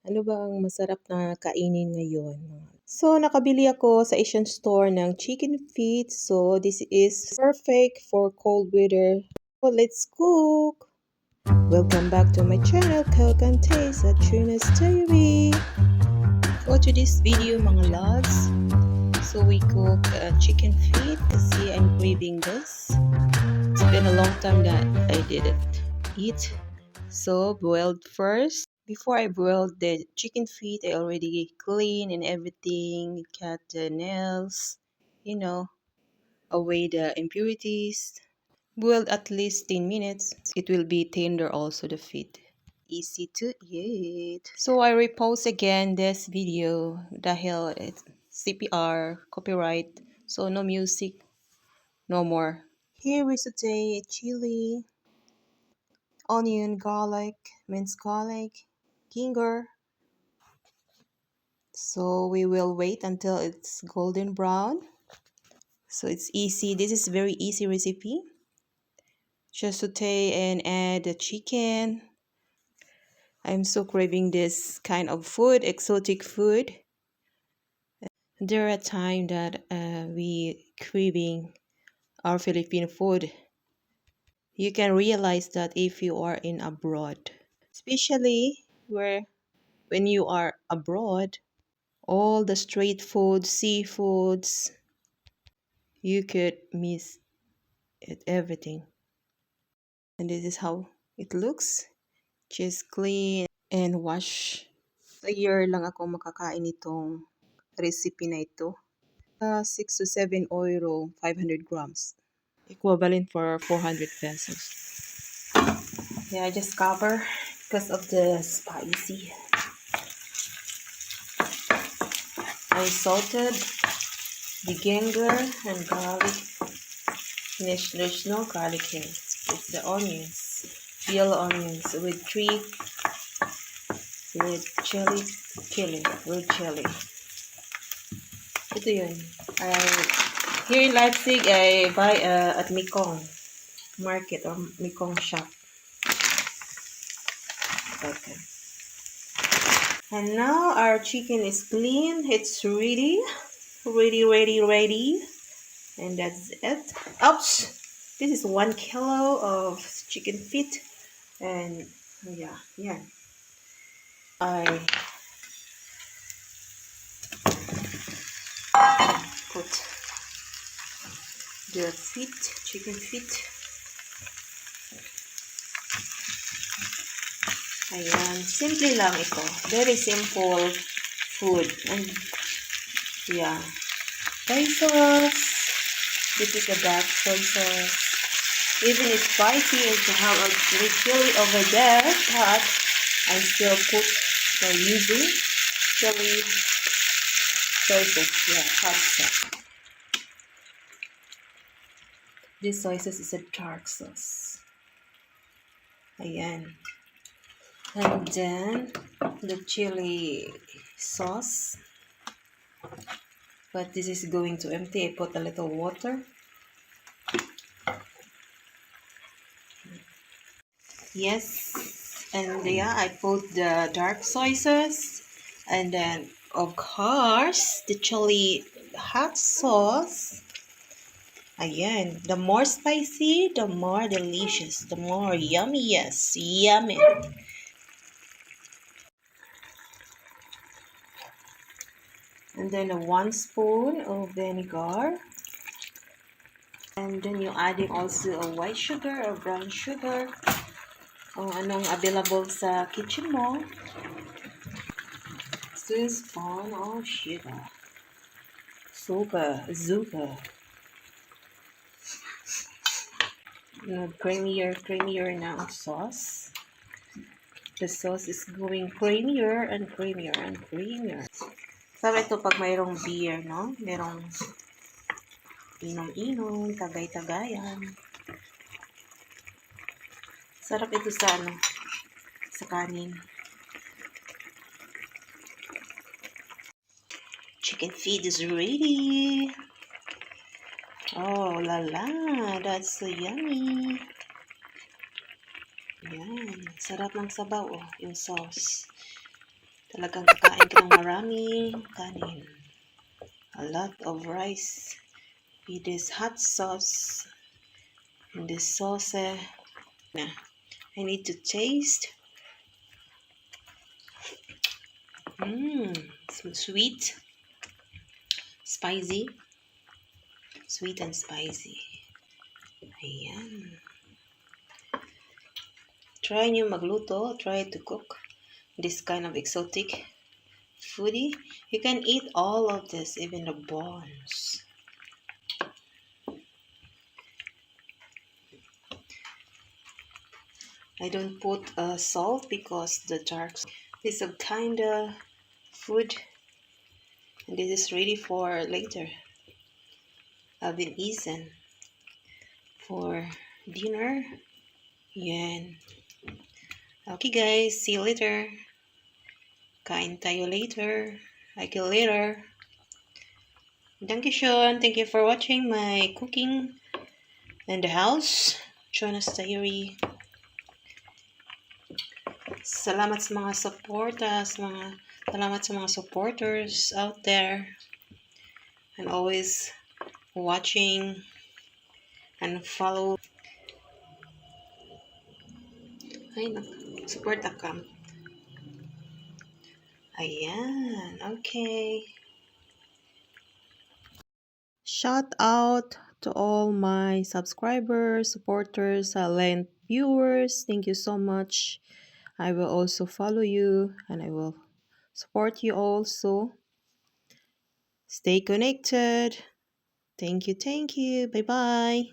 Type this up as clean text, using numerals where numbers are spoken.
Ano ba ang masarap na kainin ngayon? So, nakabili ako sa Asian store ng chicken feet. So, this is perfect for cold weather. So, let's cook! Welcome back to my channel, Cook and Taste at Trina's TV. For today's video, mga loves, so we cook chicken feet. See, I'm craving this. It's been a long time that I didn't eat. So, boiled first. Before I boiled the chicken feet, I already clean and everything, cut the nails, you know, away the impurities. Boiled at least 10 minutes. It will be tender also, the feet. Easy to eat. So I repost again this video dahil it's CPR, copyright. So no music, no more. Here we saute chili, onion, garlic, minced garlic, ginger. So we will wait until it's golden brown. So it's easy. This is very easy recipe. Just saute and add the chicken. I'm so craving this kind of food, exotic food. There are times that we craving our Filipino food. You can realize that if you are in abroad, especially when you are abroad, all the street food, seafoods, you could miss it everything. And this is how it looks. Just clean and wash. A year lang ako makakain itong recipe na ito. 6 to 7 euro, 500 grams. Equivalent for 400 pesos. Yeah, I just cover because of the spicy. I salted the ginger and garlic. There's no garlic here. It's the onions, yellow onions with red chili. Ito yun. Here in Leipzig, I buy at Mekong market or Mekong shop. Okay. And now our chicken is clean. It's ready. Ready. And that's it. Oops! This is 1 kilo of chicken feet. And yeah. I put the chicken feet. Ayan, simple lang ito. Very simple food. And yeah, soy sauce. This is the dark soy sauce. Even it's spicy and to have a little chili over there, but I still put the using chili soy sauce. Yeah, hot sauce. This soy sauce is a dark sauce. Ayan. And then the chili sauce. But this is going to empty. I put a little water. Yes. And yeah, I put the dark soy sauce. And then, of course, the chili hot sauce. Again, the more spicy, the more delicious, the more yummy. Yes, yummy. And then 1 spoon of vinegar. And then you're adding also a white sugar or brown sugar. O anong available sa kitchen mo. Spoon of sugar. Zuka. Creamier na ang sauce. The sauce is going creamier and creamier. Sabi ito pag mayroong beer, no? Mayroong inom-inom, tagay-tagayan. Sarap ito sa sa kanin. Chicken feet is ready. Oh la la, that's so yummy. Yan, sarap ng sabaw, yung sauce. Talagang kakain ka ng maraming kanin. A lot of rice with this hot sauce and this sauce. I need to taste. Sweet, spicy, sweet and spicy. Ayan. Try nyo magluto, try to cook this kind of exotic foodie. You can eat all of this, even the bones. I don't put salt because the dark is a kind of food, and this is ready for later. I've been eaten for dinner. Yan. Okay guys, see you later. Kain tayo later. I kill later. Dankeschön. Thank you for watching my cooking in the house. Jonas Diary. Salamat sa mga salamat sa mga supporters out there and always watching and follow. Ay, support account. Ayan, okay. Shout out to all my subscribers, supporters, silent viewers. Thank you so much. I will also follow you and I will support you also. Stay connected. Thank you. Bye bye.